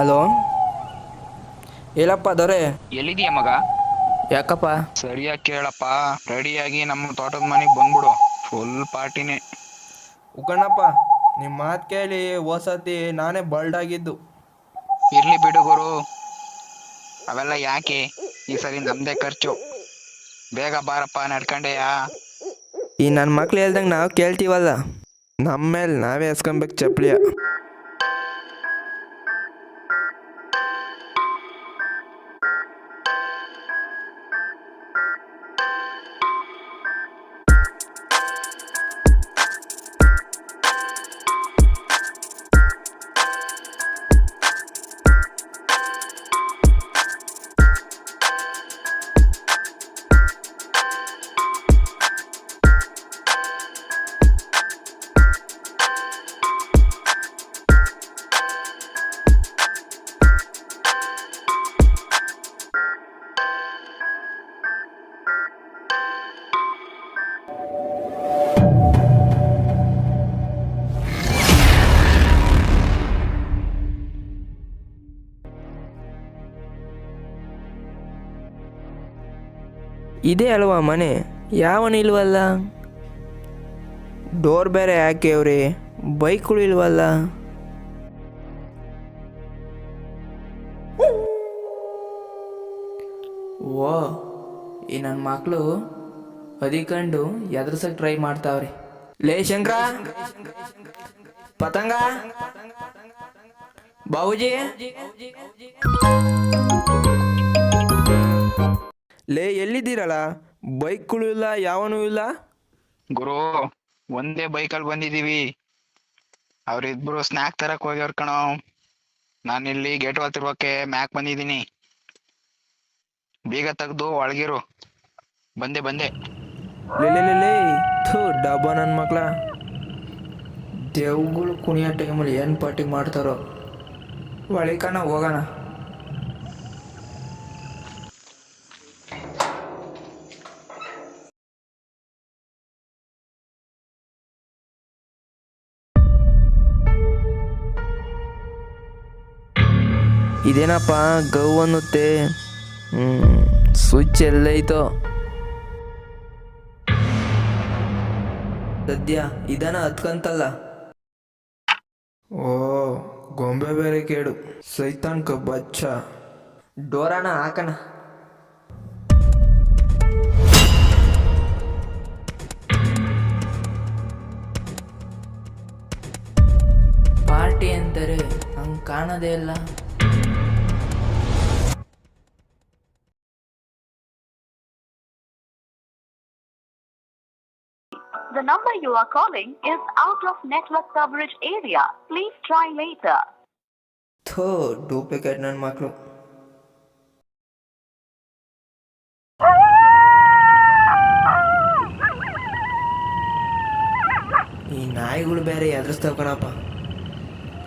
Hello, ಹೇಳಪ್ಪ ದೊರೆ. ಎಲ್ಲಿದೀಯ ಮಗ? ಯಾಕಪ್ಪ? ಸರಿಯಾಗಿ ಕೇಳಪ್ಪ. ರೆಡಿಯಾಗಿ ನಮ್ಮ ತೋಟದ ಮನೆಗೆ ಬಂದ್ಬಿಡು. ಫುಲ್ ಪಾರ್ಟಿನೇ. ಉಕ್ಕಣ್ಣಪ್ಪ, ನಿಮ್ಮ ಮಾತು ಕೇಳಿ ಓಸತಿ ನಾನೇ ಬರ್ಲ್ಡ್ ಆಗಿದ್ದು. ಇರ್ಲಿ ಬಿಡು ಗುರು, ಅವೆಲ್ಲ ಯಾಕೆ? ಈ ಸರಿ ನಮ್ದೇ ಖರ್ಚು. ಬೇಗ ಬಾರಪ್ಪ, ನಡ್ಕಂಡೆಯಾ? ಈ ನನ್ನ ಮಕ್ಳು ಹೇಳ್ದಂಗೆ ನಾವು ಕೇಳ್ತೀವಲ್ಲ, ನಮ್ಮ ಮೇಲೆ ನಾವೇ ಎಸ್ಕೊಬೇಕು ಚಪ್ಪಲಿಯ. ಇದೇ ಅಲ್ವಾ ಮನೆ? ಯಾವನು ಇಲ್ವಲ್ಲ. ಡೋರ್ ಬೇರೆ ಹಾಕ್ಯವ್ರಿ, ಬೈಕ್ಗಳು ಇಲ್ವಲ್ಲ. ಓ, ಈ ನನ್ನ ಮಕ್ಕಳು ಅದಿಕೊಂಡು ಎದುರ್ಸಕ್ಕೆ ಟ್ರೈ ಮಾಡ್ತಾವ್ರಿ. ಲೇ ಶಂಕರ, ಪತಂಗ, ಬಾಬುಜಿ, ಲೇ ಎಲ್ಲಿದ್ದೀರಲ್ಲ? ಬೈಕ್ಗಳು ಇಲ್ಲ, ಯಾವನೂ ಇಲ್ಲ. ಗುರು, ಒಂದೇ ಬೈಕಲ್ಲಿ ಬಂದಿದೀವಿ. ಅವ್ರಿಬ್ರು ಸ್ನ್ಯಾಕ್ ತರಕ್ ಹೋಗ್ಯವ್ರ ಕಣೋ. ನಾನಿಲ್ಲಿ ಗೇಟ್ ಹೊತ್ತಿರ್ಬೇಕೆ ಮ್ಯಾಕ್ ಬಂದಿದ್ದೀನಿ. ಬೀಗ ತೆಗ್ದು ಒಳಗಿರು. ಬಂದೆ. ಲೇ ಡಬ್ಬ ನನ್ನ ಮಕ್ಳ. ದೇವ್ಗಳು ಕುಣಿಯೋ ಟೈಮಲ್ಲಿ ಏನು ಪಾರ್ಟಿ ಮಾಡ್ತಾರೋ. ಒಳಿಕನ ಹೋಗೋಣ. ಇದೇನಪ್ಪ ಗೌ ಅನ್ನುತ್ತೆ. ಸ್ವಿಚ್ ಎಲ್ಲೈತೋ ಸದ್ಯ? ಇದನ್ನ ಹತ್ಕಂತಲ್ಲ. ಓ, ಗೊಂಬೆ ಬೇರೆ ಕೇಡು. ಸೈತಾನ್ ಬಚ್ಚ. ಡೋರಾನ ಹಾಕಣ. ಪಾರ್ಟಿ ಅಂತಾರೆ, ಹಂಗೆ ಕಾಣೋದೇ ಇಲ್ಲ. The number you are calling is out of network coverage area. Please try later. ಥೋ, ಡೂಪ್ಲಿಕೇಟ್ ನನ್ನ ಮಕ್ಕಳು. ಈ ನಾಯಿಗಳು ಬೇರೆ ಎದುರಿಸ್ತಾವ ಕಣಪ್ಪ.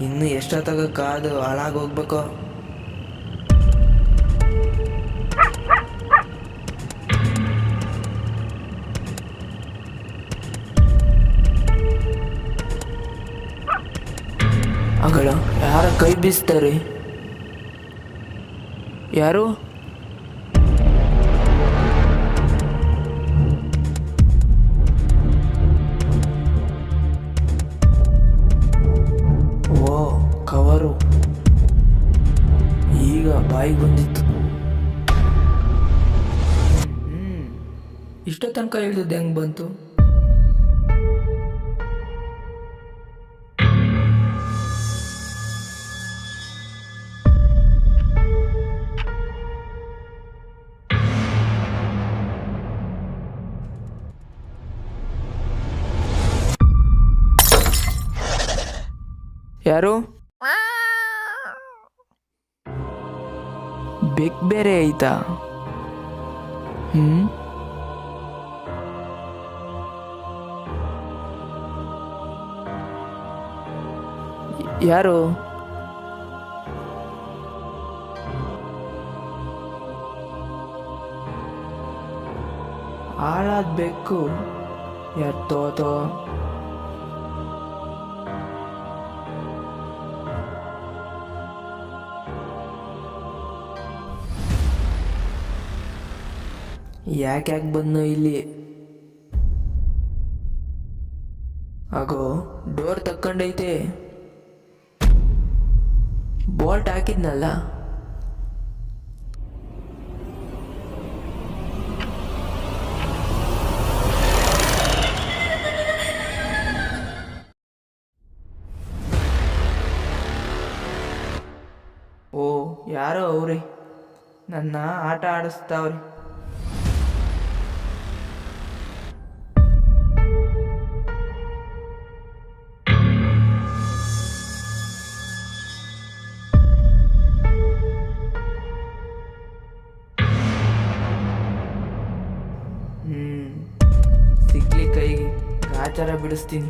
ಇನ್ನು ಎಷ್ಟೊತ್ತಾಗ ಕಾದು ಹಾಳಾಗಿ ಹೋಗ್ಬೇಕು. ಅಗಳ ಯಾರ ಕೈ ಬೀಸ್ತಾರೆ? ಯಾರು? ಓ ಕವರು ಈಗ ಬಾಯಿಗೆ ಬಂದಿತ್ತು. ಇಷ್ಟೋ ತನಕ ಇಳಿದು ಹೆಂಗ್ ಬಂತು? ಯಾರು? ಬೆಕ್ ಬೇರೆ ಐತಾ? ಯಾರು? ಹಾಳಾದ ಬೆಕ್ಕು ಎತ್ತೋತೋ. ಯಾಕೆ ಬಂದು ಇಲ್ಲಿ? ಆಗೋ ಡೋರ್ ತಕ್ಕೊಂಡೈತೆ. ಬೋಲ್ಟ್ ಹಾಕಿದ್ನಲ್ಲ. ಓ ಯಾರೋ ಅವ್ರೆ ನನ್ನ ಆಟ ಆಡಿಸ್ತಾವ್ರೆ. ಸಿಗ್ಲಿ ಕೈಗೆ ಗಾಚಾರ ಬಿಡಿಸ್ತೀನಿ.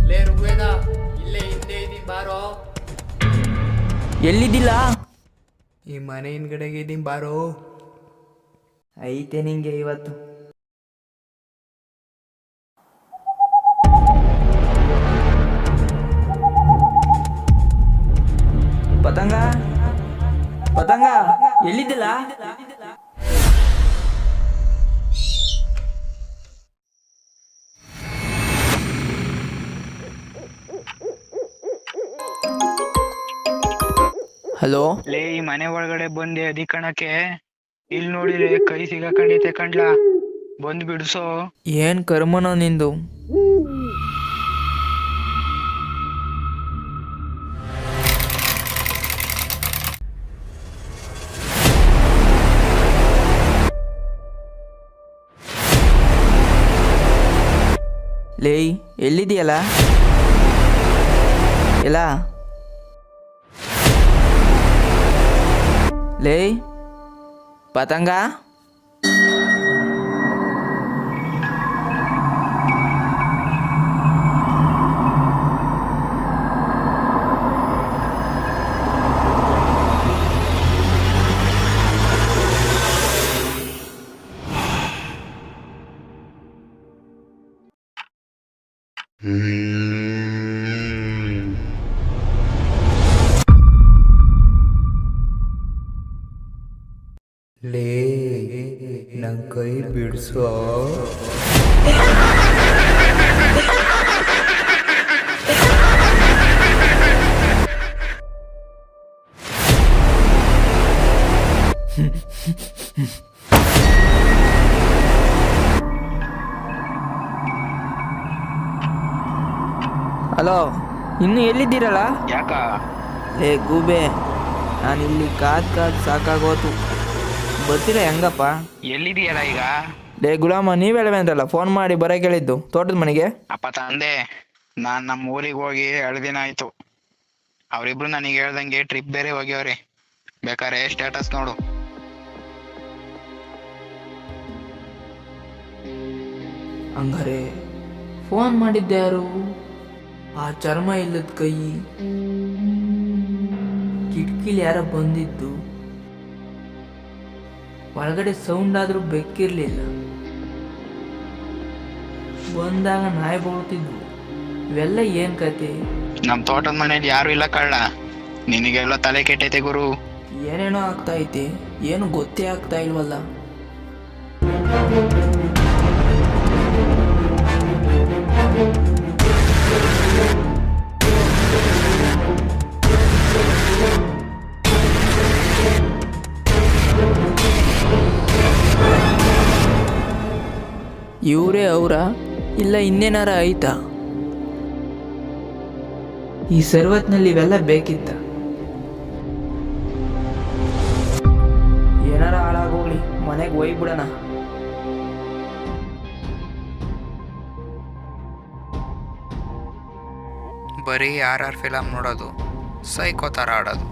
ಲೇ ಋಗ್ವೇದ, ಇಲ್ಲೇ ಹಿಂದೆ ಇದೀನಿ ಬಾರೋ. ಎಲ್ಲಿದ್ದಿಲ್ಲ? ಈ ಮನೆ ಹಿಂದ್ಗಡೆಗೆ ಇದೀನಿ ಬಾರೋ. ಐತೆ ನಿಂಗೆ ಇವತ್ತು. ಪತಂಗ ಪತಂಗ ಎಲ್ಲಿದ್ದಿಲ್ಲ? ಹಲೋ ಲೇ ಈ ಮನೆ ಒಳಗಡೆ ಬಂದೆ ಅದಿಕಣಕ್ಕೆ. ಇಲ್ಲಿ ನೋಡಿದ್ರೆ ಕೈ ಸಿಗಾಕಂಡೈತೆ ಕಂಡ್ಲಾ, ಬಂದ್ ಬಿಡ್ಸೋ. ಏನ್ ಕರ್ಮನೋ ನಿಂದು? ಲೇ ಎಲ್ಲಿದೆಯಲ್ಲ? ಎಲ್ಲ ಲೇ ಪತಂಗ, ಲೇ ನನ್ ಕೈ ಬಿಡ್ಸೋ. ಹಲೋ, ಇನ್ನು ಎಲ್ಲಿದ್ದೀರಲ್ಲ? ಯಾಕ? ಲೇ ಗೂಬೆ, ನಾನಿಲ್ಲಿ ಕಾದ್ ಸಾಕಾಗೋತು. ಬರ್ತೀರಾ ಹೆಂಗಪ್ಪ? ಎಲ್ಲಿದೀಯಲ್ಲ ಈಗ? ಲೇ ಗುಲಾಮ, ನೀವೇಳವೆ ಅಂದ್ರಲ್ಲ ಫೋನ್ ಮಾಡಿ ಬರೋಕೆ ಹೇಳಿದ್ದು ತೋಟದ ಮನೆಗೆ. ಅಪ್ಪ ತಂದೆ, ನಾನ್ ನಮ್ಮ ಊರಿಗೆ ಹೋಗಿ 2 ದಿನ ಆಯ್ತು. ಅವರಿಬ್ರು ನನಗೆ ಹೇಳ್ದಂಗೆ ಟ್ರಿಪ್ ಬೇರೆ ಹೋಗ್ಯವ್ರಿ. ಬೇಕಾರೆ ಸ್ಟೇಟಸ್ ನೋಡು. ಹಂಗಾರೆ ಫೋನ್ ಮಾಡಿದ್ದ್ಯಾರು? ಆ ಚರ್ಮ ಇಲ್ಲದ ಕೈ, ಕಿಟಕಿಲಿ ಯಾರೋ ಬಂದಿದ್ದು, ಒಳಗಡೆ ಸೌಂಡ್ ಆದರೂ ಬೆಕ್ಕಿರ್ಲಿಲ್ಲ, ಬಂದಾಗ ನಾಯಿ ಬೋಳ್ತಿದ್ವು. ಇವೆಲ್ಲ ಏನ್ ಕತೆ? ನಮ್ ತೋಟದ ಮನೇಲಿ ಯಾರು ಇಲ್ಲ ಕಳ್ಳ. ನಿನಗೆಲ್ಲ ತಲೆ ಕೆಟ್ಟೈತೆ ಗುರು. ಏನೇನೋ ಆಗ್ತಾ ಐತೆ, ಏನು ಗೊತ್ತೇ ಆಗ್ತಾ ಇಲ್ವಲ್ಲ. ಇವರೇ ಅವರ ಇಲ್ಲ ಇನ್ನೇನಾರ ಆಯ್ತಾ? ಈ ಸರ್ವತ್ನಲ್ಲಿ ಇವೆಲ್ಲ ಬೇಕಿತ್ತ? ಏನಾರ ಹಾಳಾಗೋಗ್ಲಿ, ಮನೆಗೆ ಹೋಗ್ಬಿಡೋಣ. ಬರೀ RR ಫಿಲಮ್ ನೋಡೋದು, ಸೈಕೋ ಥರ ಆಡೋದು.